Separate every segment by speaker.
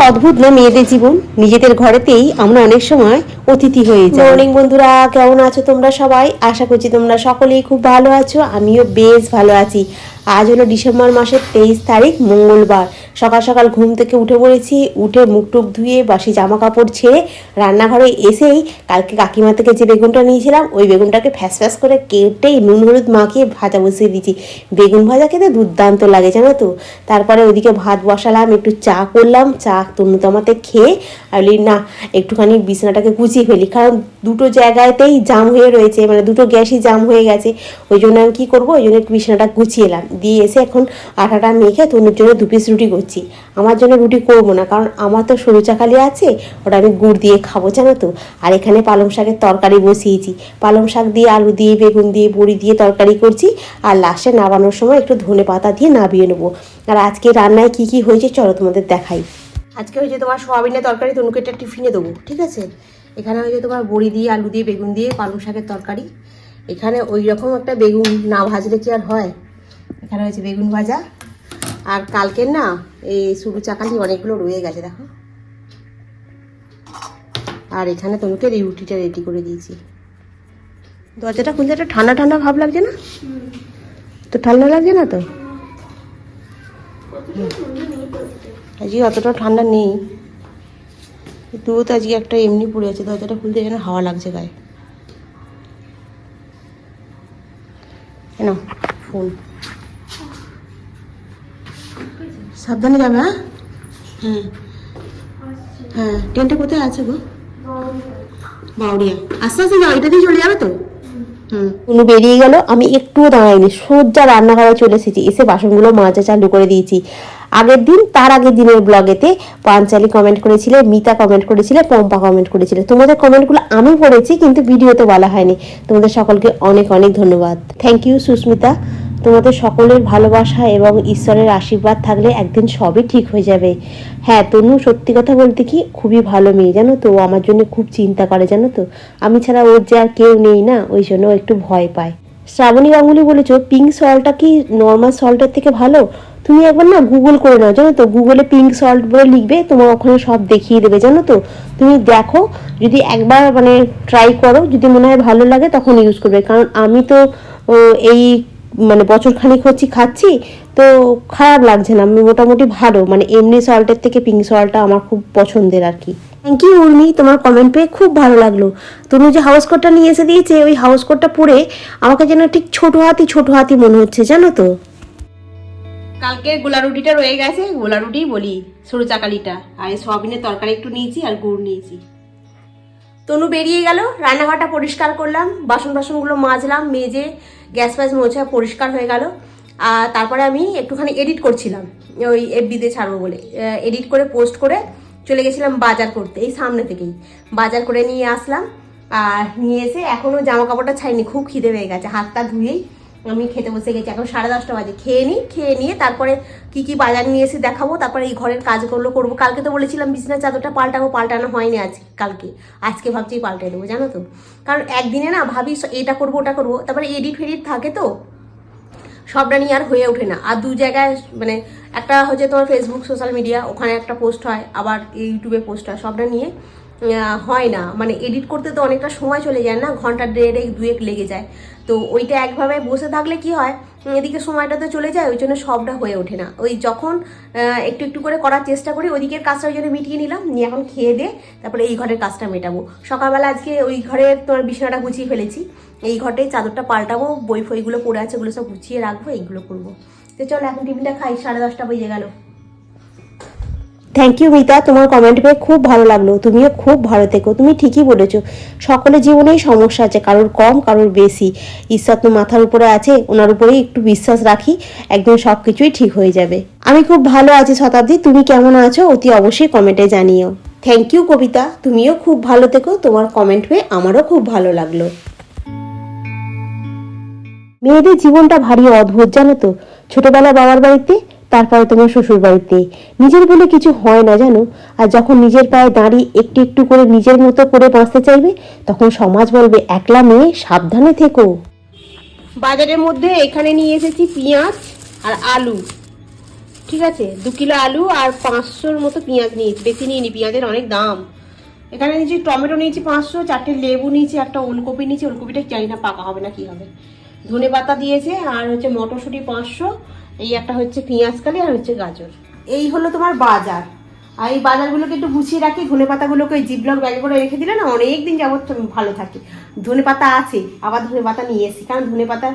Speaker 1: অদ্ভুত না মেয়েদের জীবন, নিজেদের ঘরেতেই আমরা অনেক সময় অতিথি হয়ে যাই। মর্নিং বন্ধুরা, কেমন আছো তোমরা সবাই? আশা করছি তোমরা সকলেই খুব ভালো আছো, আমিও বেশ ভালো আছি। আজ হলো ডিসেম্বর মাসের 23 তারিখ, মঙ্গলবার। সকাল সকাল ঘুম থেকে উঠে পড়েছি, উঠে মুখ টুক ধুয়ে বাসি জামা কাপড় ছেড়ে রান্নাঘরে এসেই কালকে কাকিমা থেকে যে বেগুনটা নিয়েছিলাম ওই বেগুনটাকে ফ্যাস ফ্যাস করে কেটে নুন হলুদ মাখিয়ে ভাজা বসিয়ে দিয়েছি। বেগুন ভাজা খেতে দুর্দান্ত লাগে জানো তো। তারপরে ওদিকে ভাত বসালাম, একটু চা করলাম, চা তনুতমাতে খেয়ে বলি না একটুখানি বিছানাটাকে গুছিয়ে ফেলি, কারণ দুটো জায়গাতেই জাম হয়ে রয়েছে, মানে দুটো গ্যাসই জাম হয়ে গেছে। ওই জন্য আমি কী করবো, ওই জন্য একটু বিছানাটা গুছিয়ে এলাম, দিয়ে এসে এখন আটাটা মেখে তনুর জন্য 2 পিস রুটি করছি। আমার জন্য রুটি করবো না, কারণ আমার তো সরু চাকালি আছে, ওটা আমি গুড় দিয়ে খাবো জানো তো। আর এখানে পালং শাকের তরকারি বসিয়েছি, পালং শাক দিয়ে আলু দিয়ে বেগুন দিয়ে বড়ি দিয়ে তরকারি করছি। আর লাস্টে নামানোর সময় একটু ধনে পাতা দিয়ে নামিয়ে নেবো। আর আজকে রান্নায় কি কি হয়েছে চলো তোমাদের দেখাই। আজকে হয়েছে তোমার সোয়াবিনের তরকারি, তনুকে একটা টিফিনে দেবো, ঠিক আছে। এখানে হয়েছে তোমার বড়ি দিয়ে আলু দিয়ে বেগুন দিয়ে পালং শাকের তরকারি। এখানে ওই রকম একটা বেগুন না ভাজলে কি আর হয়। এখানে হয়েছে বেগুন ভাজা। আর কালকের না এই সরু চাকালি অনেকগুলো রয়ে গেছে দেখো। আর এখানে তনুকে রুটিটা রেডি করে দিয়েছি। দরজাটা খুলতে একটা ঠান্ডা ঠান্ডা ভাব লাগছে না তো? ঠান্ডা লাগছে না তো? আজকে অতটা ঠান্ডা নেই, তবুও তো আজকে একটা এমনি পড়ে আছে। দরজাটা খুলতে যেন হাওয়া লাগছে গায়ে। কেন ফোন সাবধানে যাবে। হ্যাঁ হ্যাঁ হ্যাঁ, ট্রেনটা কোথায় আছে গো? বাউরিয়া। আস্তে আস্তে যাও, এটা দিয়ে চলে যাবে তো। কোনো বেরিয়ে গেল, আমি একটুও দাঁড়াইনি, সোজা রান্নাঘরে চলে এসেছি। এসে বাসনগুলো মাজা চালু করে দিয়েছি। আগের দিন তার আগের দিনের ব্লগেতে পাঞ্চালি কমেন্ট করেছিলে, মিতা কমেন্ট করেছিলে, পম্পা কমেন্ট করেছিলে। তোমাদের কমেন্টগুলো আমি পড়েছি কিন্তু ভিডিওতে বলা হয়নি। তোমাদের সকলকে অনেক অনেক ধন্যবাদ। Thank you Susmita. তোমাদের সকলের ভালোবাসা এবং ঈশ্বরের আশীর্বাদ থাকলে একদিন সবই ঠিক হয়ে যাবে। হ্যাঁ তনু, সত্যি কথা বলতে কি খুবই ভালো মেয়ে জানো তো, ও আমার জন্য খুব চিন্তা করে জানো তো। আমি ছাড়া ওর যে আর কেউ নেই না, ওই জন্য ও একটু ভয় পায়। শ্রাবণী গাঙ্গুলি বলেছো পিঙ্ক সল্টটা কি নর্মাল সল্টের থেকে ভালো? তুমি একবার না গুগল করে নাও জানো তো, গুগলে পিঙ্ক সল্ট বলে লিখবে, তোমার ওখানে সব দেখিয়ে দেবে জানো তো। তুমি দেখো, যদি একবার মানে ট্রাই করো, যদি মনে হয় ভালো লাগে তখন ইউজ করবে। কারণ আমি তো এই মানে বছর খানিক হচ্ছে খাচ্ছি, তো খারাপ লাগছে না, আমি মোটামুটি ভালো, মানে এমনি সল্টের থেকে পিঙ্ক সল্টটা আমার খুব পছন্দের আর কি। থ্যাংক ইউ উর্মি, তোমার কমেন্ট পেয়ে খুব ভালো লাগলো। তুমি যে হাউস কোটটা নিয়ে এসে দিয়েছে, ওই হাউস কোটটা পরে আমাকে যেন ঠিক ছোট হাতি মনে হচ্ছে জানো তো। কালকে গোলা রুটিটা রয়ে গেছে, গোলা রুটি বলি সরু চাকালিটা, আর এই সয়াবিনের তরকারি একটু নিয়েছি আর গুড় নিয়েছি। তনু বেরিয়ে গেল, রান্নাঘরটা পরিষ্কার করলাম, বাসনগুলো মাজলাম, মেজে গ্যাস ফ্যাস মোছা পরিষ্কার হয়ে গেল। আর তারপরে আমি একটুখানি এডিট করছিলাম, ওই এফবিতে ছাড়বো বলে। এডিট করে পোস্ট করে চলে গেছিলাম বাজার করতে, এই সামনে থেকেই বাজার করে নিয়ে আসলাম। আর নিয়ে এসে এখনও জামা কাপড়টা ছাইনি, খুব খিদে পেয়ে গেছে। হাতটা ধুয়েই আমি খেতে বসে গেছি, এখন 10:30 বাজে। খেয়ে নিয়ে তারপরে কি বাজার নিয়ে এসে দেখাবো, তারপরে এই ঘরের কাজগুলো করবো। কালকে তো বলেছিলাম বিছানার চাদরটা পাল্টানো হয়নি আজকে ভাবছি পাল্টে দেবো জানো তো। কারণ একদিনে না ভাবি এটা করবো ওটা করবো, তারপরে এডিট ফেডিট থাকে তো সবটা নিয়ে আর হয়ে ওঠে না। আর 2 জায়গায় মানে একটা হচ্ছে তোমার ফেসবুক সোশ্যাল মিডিয়া, ওখানে একটা পোস্ট হয়, আবার ইউটিউবে পোস্ট হয়, সবটা নিয়ে হয় না। মানে এডিট করতে তো অনেকটা সময় চলে যায় না, ঘন্টা 1.5-2 লেগে যায়। তো ওইটা একভাবে বসে থাকলে কি হয়, এদিকে সময়টা তো চলে যায়, ওই জন্য সবটা হয়ে ওঠে না। ওই যখন একটু একটু করে করার চেষ্টা করি, ওইদিকের কাজটা ওই জন্য মিটিয়ে নিলাম, নিয়ে এখন খেয়ে দিয়ে তারপরে এই ঘরের কাজটা মেটাবো। সকালবেলা আজকে ওই ঘরের তোমার বিছানাটা গুছিয়ে ফেলেছি, এই ঘরটাই চাদরটা পাল্টাবো, বই ফইগুলো পড়ে আছে ওগুলো সব গুছিয়ে রাখবো, এইগুলো করবো। তো চলো এখন টিফিনটা খাই, 10:30 বেজে গেল। থ্যাংক ইউ মিতা, তোমার কমেন্ট পেয়ে খুব ভালো লাগলো। তুমিও খুব ভালো থেকো। তুমি ঠিকই বলেছো, সকলের জীবনেই সমস্যা আছে, কারোর কম কারোর বেশি। ঈশ্বর তো মাথার উপরে আছে, ওনার উপরেই একটু বিশ্বাস রাখি, একদম সব কিছুই ঠিক হয়ে যাবে। আমি খুব ভালো আছি শতাব্দী, তুমি কেমন আছো অতি অবশ্যই কমেন্টে জানিও। থ্যাংক ইউ কবিতা, তুমিও খুব ভালো থেকো। তোমার কমেন্ট পেয়ে আমারও খুব ভালো লাগলো। মেয়েদের জীবনটা ভারী অদ্ভুত জানো তো। ছোটবেলা বাবার বাড়িতে, তারপরে তোমার শ্বশুর বাড়িতে নিজের বলে কিছু হয় না জানো। আর যখন নিজের পায়ে দাঁড়িয়ে একটু একটু করে নিজের মতো করে বাঁচতে চাইবে, তখন সমাজ বলবে একলা মেয়ে, সাবধানে থেকো। বাজারের মধ্যে এখানে নিয়ে এসেছি পেঁয়াজ আর আলু। ঠিক আছে, 2 কিলো আলু আর 500-র মতো পেঁয়াজ নিয়েছি, বেশি নিইনি, পেঁয়াজের অনেক দাম। এখানে নিয়েছি টমেটো নিয়েছি 500, 4টে লেবু নিয়েছি, একটা ওলকপি নিয়েছি, ওলকপিটা জানি না পাকা হবে না কি হবে, ধনে পাতা দিয়েছে, আর হচ্ছে মটরশুঁটি 500, এই একটা হচ্ছে পেঁয়াজ কালি, আর হচ্ছে গাজর। এই হলো তোমার বাজার। আর এই বাজারগুলোকে একটু গুছিয়ে রাখি, ধনে পাতাগুলোকে ওই জিপলক ব্যাগে করে রেখে দিলে না অনেক দিন যাবত ভালো থাকে। ধনে পাতা আছে, আবার ধনে পাতা নিয়ে এসেছি, কারণ ধনে পাতা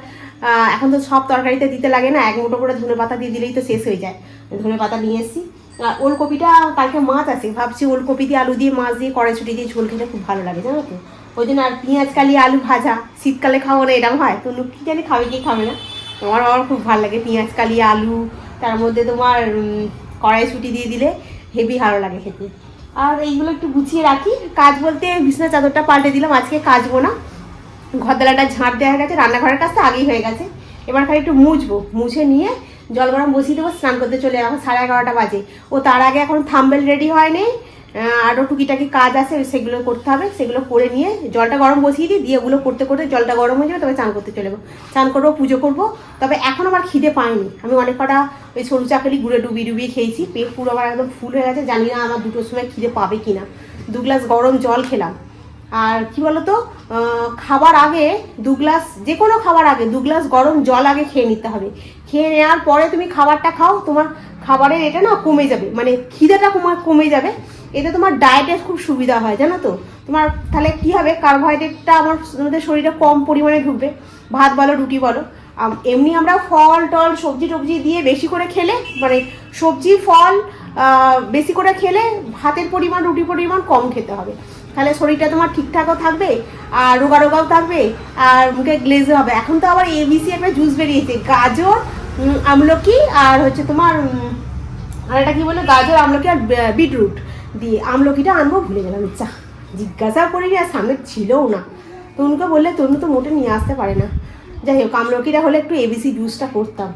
Speaker 1: এখন তো সব তরকারিতে দিতে লাগে না, 1 মুঠো করে ধনে পাতা দিয়ে দিলেই তো শেষ হয়ে যায়। ধনে পাতা নিয়ে এসেছি। ওলকপিটা কালকে মাছ আছে, ভাবছি ওলকপি দিয়ে আলু দিয়ে মাছ দিয়ে কড়াইশুঁটি দিয়ে ঝোল খেতে খুব ভালো লাগে, জানো তো। ওই জন্য আর পেঁয়াজ কালি আলু ভাজা, শীতকালে খাবো না এরকম হয় তো, কি জানি খাবে কি খাবে না, আমার খুব ভালো লাগে পেঁয়াজ কালি আলু, তার মধ্যে তোমার কড়াইশুঁটি দিয়ে দিলে হেভি ভালো লাগে খেতে। আর এইগুলো একটু গুছিয়ে রাখি। কাজ বলতে বিছানা চাদরটা পাল্টে দিলাম, আজকে কাচবো না, ঘরদোলাটা ঝাঁট দেওয়া হয়ে গেছে, রান্নাঘরের কাজটা আগেই হয়ে গেছে, এবার খালি একটু মুছবো, মুছে নিয়ে জল গরম বসিয়ে দেবো, স্নান করতে চলে যাবো, 11:30 বাজে। ও তার আগে এখন থাম্বেল রেডি হয়নি, আরও টুকিটাকি কাজ আছে, সেগুলো করতে হবে, সেগুলো করে নিয়ে জলটা গরম বসিয়ে দিই, দিয়ে ওগুলো করতে করতে জলটা গরম হয়ে যাবে, তবে চান করতে চলে যাবো, চান করবো, পুজো করবো। তবে এখন আমার খিদে পায়নি, আমি অনেক কটা ওই সরু চাকলি গুঁড়ে ডুবিয়ে খেয়েছি, পেট পুরো আমার একদম ফুল হয়ে গেছে, জানি না আমার 2টোর সময় খিদে পাবে কিনা। 2 গ্লাস গরম জল খেলাম। আর কি বলতো, খাবার আগে 2 গ্লাস, যে কোনো খাবার আগে 2 গ্লাস গরম জল আগে খেয়ে নিতে হবে, খেয়ে নেওয়ার পরে তুমি খাবারটা খাও, তোমার খাবারের এটা না কমে যাবে, মানে খিদেটা কমে যাবে, এতে তোমার ডায়েটের খুব সুবিধা হয়, জানো তো। তোমার তাহলে কি হবে, কার্বোহাইড্রেটটা আমাদের শরীরে কম পরিমাণে ঢুকবে, ভাত বলো রুটি বলো। এমনি আমরা ফল টল সবজি টবজি দিয়ে বেশি করে খেলে, মানে সবজি ফল বেশি করে খেলে ভাতের পরিমাণ রুটির পরিমাণ কম খেতে হবে, তাহলে শরীরটা তোমার ঠিকঠাকও থাকবে, আর রোগাও থাকবে, আর মুখে গ্লেজও হবে। এখন তো আবার ABC একটা জুস বেরিয়েছে, গাজর আমলকি আর হচ্ছে তোমার আর এটা কি বলে, গাজর আমলকি আর বিটরুট দিয়ে। আমলকিটা আনবো ভুলে গেলাম, জিজ্ঞাসা করিনি, আর সামনে ছিলও না, তনুকে বললে তনু তো মোটে নিয়ে আসতে পারে না। যাই হোক, আমলকিটা হলে একটু ABC জুসটা করতাম।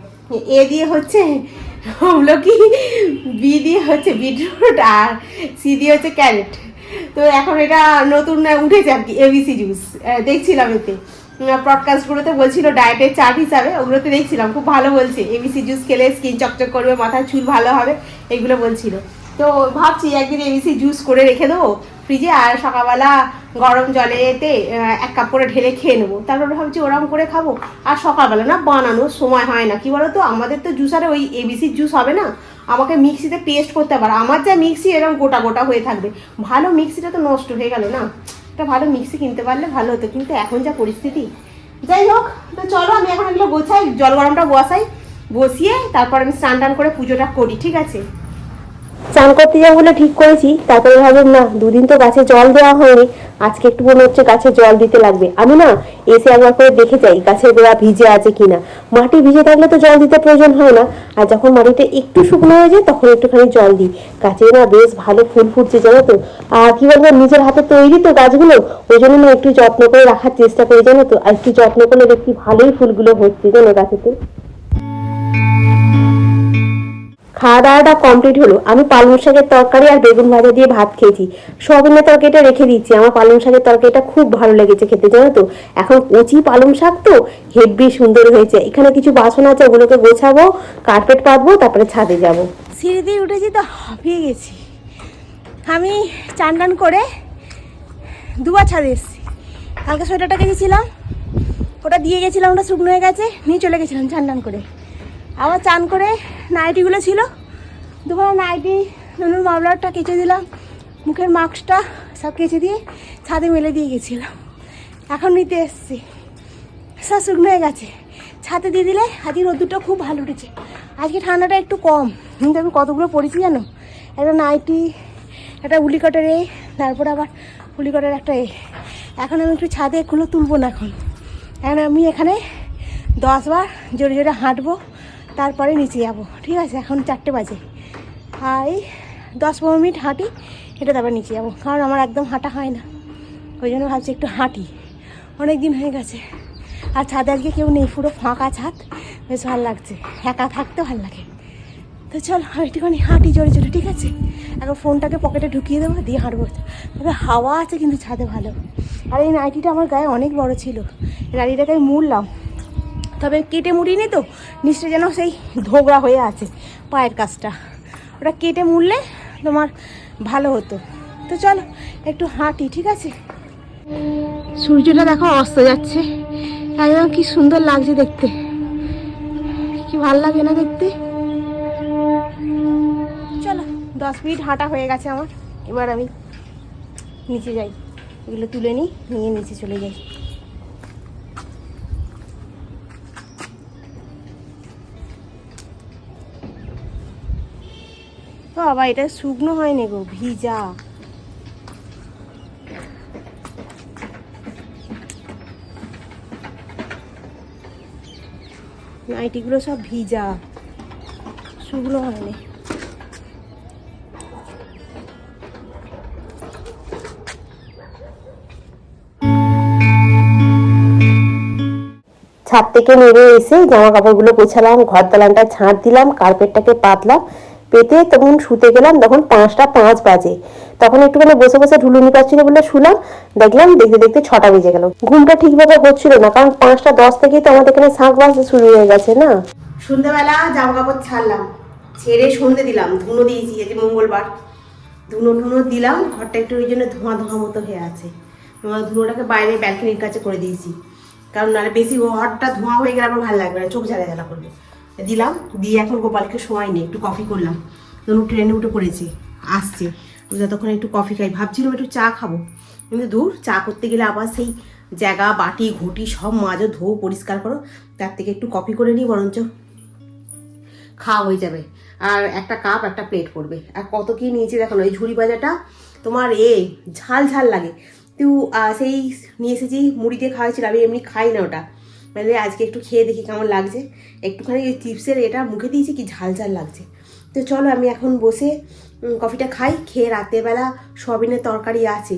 Speaker 1: এ দিয়ে হচ্ছে আমলকি, বি দিয়ে হচ্ছে বিটরুট, আর সি দিয়ে হচ্ছে ক্যারেট। তো এখন এটা নতুন উঠেছে আর কি, ABC জুস। দেখছিলাম এতে পডকাস্টগুলোতে বলছিল ডায়েটের চার্ট হিসাবে, ওগুলোতে দেখছিলাম খুব ভালো বলছে, ABC জুস খেলে স্কিন চকচক করবে, মাথার চুল ভালো হবে, এগুলো বলছিল। তো ভাবছি একদিন ABC জুস করে রেখে দেবো ফ্রিজে, আর সকালবেলা গরম জলেতে 1 কাপ করে ঢেলে খেয়ে নেবো, তারপরে ভাবছি ওরম করে খাবো। আর সকালবেলা না বানানোর সময় হয় না, কি বলো তো, আমাদের তো জুসারে ওই ABC জুস হবে না, আমাকে মিক্সিতে পেস্ট করতে পারে, আমার যা মিক্সি এরকম গোটা গোটা হয়ে থাকবে, ভালো মিক্সিটা তো নষ্ট হয়ে গেল না, একটা ভালো মিক্সি কিনতে পারলে ভালো হতো, কিন্তু এখন যা পরিস্থিতি। যাই হোক, তো চলো আমি এখন এগুলো গোছাই, জল গরমটা বসিয়ে তারপর আমি স্নান টান করে পুজোটা করি, ঠিক আছে। চান করতে যাবো বলে ঠিক করেছি, তারপরে ভাবলাম না, 2 দিন তো গাছে জল দেওয়া হয়নি, আজকে একটু মনে হচ্ছে গাছে জল দিতে লাগবে। আমি না এসে একবার করে দেখে যাই গাছের গোড়া ভিজে আছে কিনা, মাটি ভিজে থাকলে তো জল দিতে প্রয়োজন হয় না, আর যখন মাটিটা একটু শুকনো হয়ে যায় তখন একটুখানি জল দিই। গাছে না বেশ ভালো ফুল ফুটছে, জানো তো। আর কি বলবো, নিজের হাতে তৈরি তো গাছগুলো, ওই জন্য না একটু যত্ন করে রাখার চেষ্টা করি, জানো তো। আর একটু যত্ন করলে দেখি ভালোই ফুলগুলো হচ্ছে, জানো, গাছেতে। খাওয়া দাওয়াটা কমপ্লিট হলো, আমি পালং শাকের তরকারি আর বেগুন ভাজা দিয়ে ভাত খেয়েছি। সয়াবিনের তরকারিটা রেখে দিচ্ছি, আমার পালং শাকের তরকারিটা খুব ভালো লেগেছে খেতে, জানো তো। এখন কচি পালং শাক তো হেব্বি সুন্দর হয়েছে। এখানে কিছু বাসন আছে, ওগুলোকে গোছাবো, কার্পেট পাতবো, তারপরে ছাদে যাব। সিঁড়ি দিয়ে উঠেছি তো হাঁপিয়ে গেছি। আমি চান টান করে 2 বার ছাদে এসেছি। কালকে সোয়েটারটা কেচেছিলাম, ওটা দিয়ে গেছিলাম, ওটা শুকনো হয়ে গেছে, নিয়ে চলে গেছিলাম চান টান করে। আবার চান করে নাইটিগুলো ছিল, দুপুরে নাইটি নুনুর মামলারটা কেচে দিলাম, মুখের মাস্কটা সব কেচে দিয়ে ছাদে মেলে দিয়ে গেছিলাম। এখন নিতে এসছি, সব শুকনো হয়ে গেছে, ছাদে দিয়ে দিলে। আজকে রোদ্দুরটা খুব ভালো উঠেছে, আজকে ঠান্ডাটা একটু কম। কিন্তু আমি কতগুলো পরেছি জানো, একটা নাইটি, একটা উলিকটের তারপরে আবার উলিকটের একটা এখন আমি একটু ছাদে এগুলো তুলবো না, এখন আমি এখানে 10 বার জোরে জোরে হাঁটবো, তারপরে নিচে যাবো, ঠিক আছে। এখন 4টে বাজে, আর এই 10-15 মিনিট হাঁটি, এটা তারপর নিচে যাবো, কারণ আমার একদম হাঁটা হয় না, ওই জন্য ভাবছি একটু হাঁটি, অনেক দিন হয়ে গেছে। আর ছাদে আজকে কেউ নেই, পুরো ফাঁকা ছাদ, বেশ ভালো লাগছে, একা থাকতে ভালো লাগে। তো চল একটুখানি হাঁটি জোরে জোরে, ঠিক আছে। এখন ফোনটাকে পকেটে ঢুকিয়ে দেবো, দিয়ে হাঁটবো। তবে হাওয়া আছে কিন্তু ছাদে ভালো। আর এই নাইটিটা আমার গায়ে অনেক বড় ছিল, নাইটিটাকে আমি মুড়লাম, তবে কেটে মুড়িনি তো, নিচটা যেন সেই ধোগড়া হয়ে আছে, পায়ের কাজটা, ওটা কেটে মুড়লে তোমার ভালো হতো। তো চলো একটু হাঁটি, ঠিক আছে? সূর্যটা দেখো অস্ত যাচ্ছে, একদম কি সুন্দর লাগছে দেখতে, কি ভালো লাগে না দেখতে। চলো 10 মিনিট হাঁটা হয়ে গেছে আমার, এবার আমি নিচে যাই, এগুলো তুলে নিয়ে নিচে চলে যাই। বাবা এটা শুকনো হয়নি গো, ভিজা। নাইটিগুলো সব ভিজা, শুকনো হয়নি। ছাদ থেকে নেমে এসে জামা কাপড়গুলো গোছালাম, ঘর দালানটা ঝাঁট দিলাম, কার্পেটটাকে পাতলাম, পেতে তখন শুতে গেলাম। তখন 5টা 5 বাজে। তখন একটুখানি বসে বসে ঢুলুনি পাচ্ছিল বলে শুলাম, দেখলাম দেখতে দেখতে 6টা বেজে গেল। ঘুমটা ঠিকভাবে হচ্ছিল না, কারণ 5টা 10 থেকেই তো আমাদের এখানে শাঁখ বাজতে শুরু হয়ে গেছে না। সন্ধ্যাবেলা জামা কাপড় ছাড়লাম, ছেড়ে সন্ধে দিলাম, ধুনো দিয়েছি, আজ মঙ্গলবার। ধুনো দিলাম, ঘরটা একটু ওই জন্য ধোঁয়া ধোঁয়া মতো হয়ে আছে। ধুনোটাকে বাইরে ব্যালকনির কাছে করে দিয়েছি, কারণ নাহলে বেশি ঘরটা ধোঁয়া হয়ে গেলে আমার ভালো লাগবে না, চোখ জ্বালা জ্বালা করবে। দিলাম, দিয়ে এখন গোপালকে সময় নেই, একটু কফি করলাম। তখন ট্রেনে উঠে পড়েছে, আসছে, যতক্ষণ একটু কফি খাই। ভাবছিলাম একটু চা খাবো, কিন্তু দূর, চা করতে গেলে আবার সেই জায়গা বাটি ঘটি সব মাজো, ধো, পরিষ্কার করো, তার থেকে একটু কফি করে নিই, বরঞ্চ খাওয়া হয়ে যাবে। আর একটা কাপ একটা প্লেট পড়বে। আর কত কি নিয়েছে দেখো না, এই ঝুড়ি ভাজাটা তোমার ঝাল ঝাল লাগে। তো সেই নিয়ে এসেছি, মুড়ি দিয়ে খাওয়াইছিলাম, আমি এমনি খাই না ওটা, মানে আজকে একটু খেয়ে দেখি কেমন লাগছে। একটুখানি চিপসের এটা মুখে দিয়েছি, কি ঝাল ঝাল লাগছে। তো চলো আমি এখন বসে কফিটা খাই, খেয়ে রাতেরবেলা সয়াবিনের তরকারি আছে,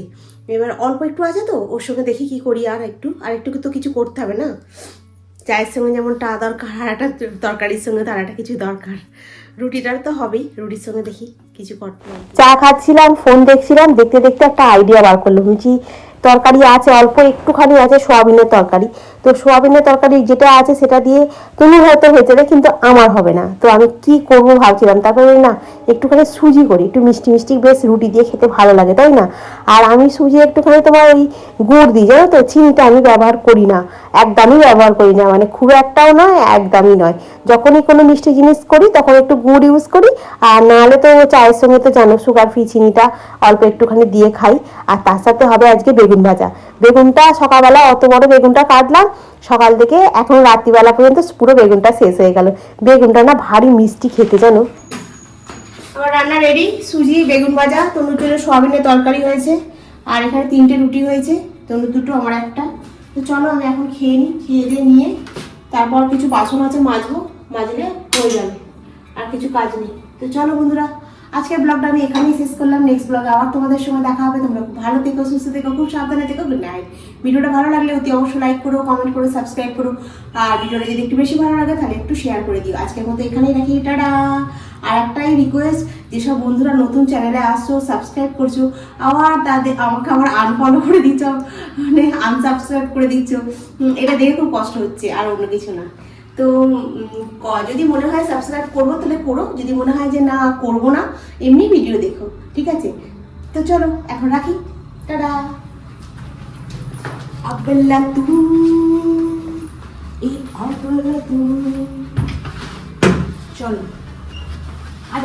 Speaker 1: এবার অল্প একটু আছে, তো ওর সঙ্গে দেখি কি করি। আর একটু তো কিছু করতে হবে না, চায়ের সঙ্গে যেমন টা দরকার, আর একটা তরকারির সঙ্গে তার একটা কিছু দরকার, রুটিটার তো হবেই, রুটির সঙ্গে দেখি কিছু করতে হবে। চা খাচ্ছিলাম, ফোন দেখছিলাম, দেখতে দেখতে একটা আইডিয়া বার করলাম। বুঝি তরকারি আছে অল্প একটুখানি আছে, সোয়াবিনের তরকারি। তো সোয়াবিনের তরকারি যেটা আছে সেটা দিয়ে তুমি হয়তো হয়ে যাবে, কিন্তু আমার হবে না। তো আমি কি করবো ভাবছিলাম, তারপরে না একটুখানি সুজি করি, একটু মিষ্টি মিষ্টি বেশ রুটি দিয়ে খেতে ভালো লাগে, তাই না? আর আমি সুজি একটুখানি তোমার ওই গুড় দিই, জানো তো, চিনিটা আমি ব্যবহার করি না, একদমই ব্যবহার করি না, মানে খুব একটাও নয়, একদমই নয়। যখনই কোনো মিষ্টি জিনিস করি তখন একটু গুড় ইউজ করি, আর নাহলে তো চায়ের সঙ্গে তো জানো সুগার ফ্রি চিনিটা অল্প একটুখানি দিয়ে খাই। আর তার সাথে হবে আজকে বেগুন ভাজা। বেগুনটা সকালবেলা অত বড় বেগুনটা কাটলাম, সকাল থেকে এখন রাত্রিবেলা পর্যন্ত পুরো বেগুনটা শেষ হয়ে গেল। বেগুনটা না ভারী মিষ্টি খেতে, জানো। আমার রান্না রেডি, সুজি, বেগুন ভাজা, তনুর জন্য সোয়াবিনের তরকারি হয়েছে, আর এখানে 3টে রুটি হয়েছে, তনুর 2টো, আমার 1টা। তো চলো আমি এখন খেয়ে নিই, খেয়ে দিয়ে নিয়ে তারপর কিছু বাসন আছে মাজবো, মাজলে হয়ে যাবে, আর কিছু কাজ নেই। তো চলো বন্ধুরা, আজকের ব্লগটা আমি এখানেই শেষ করলাম। নেক্সট ব্লগে আবার তোমাদের সঙ্গে দেখা হবে। তোমরা খুব ভালো থেকো, সুস্থ থেকো, খুব সাবধানে থেকো। Good night. ভিডিওটা ভালো লাগলে অতি অবশ্যই লাইক করো, কমেন্ট করো, সাবস্ক্রাইব করো, আর ভিডিওটা যদি একটু বেশি ভালো লাগে তাহলে একটু শেয়ার করে দিও। আজকের মতো এখানেই রাখি, টাটা। আর একটাই রিকোয়েস্ট, যেসব বন্ধুরা নতুন চ্যানেলে আসছো, সাবস্ক্রাইব করছো, আবার তাদের আমাকে আবার আনফলো করে দিচ্ছ, মানে আনসাবস্ক্রাইব করে দিচ্ছ, এটা দেখে খুব কষ্ট হচ্ছে, আর অন্য কিছু না। তো যদি মনে হয় সাবস্ক্রাইব করবো তাহলে করো, যদি মনে হয় যে না করবো না, এমনি ভিডিও দেখো, ঠিক আছে? তো চলো এখন রাখি, টাটা। আব্বেল্লা তুমি, চলো আজ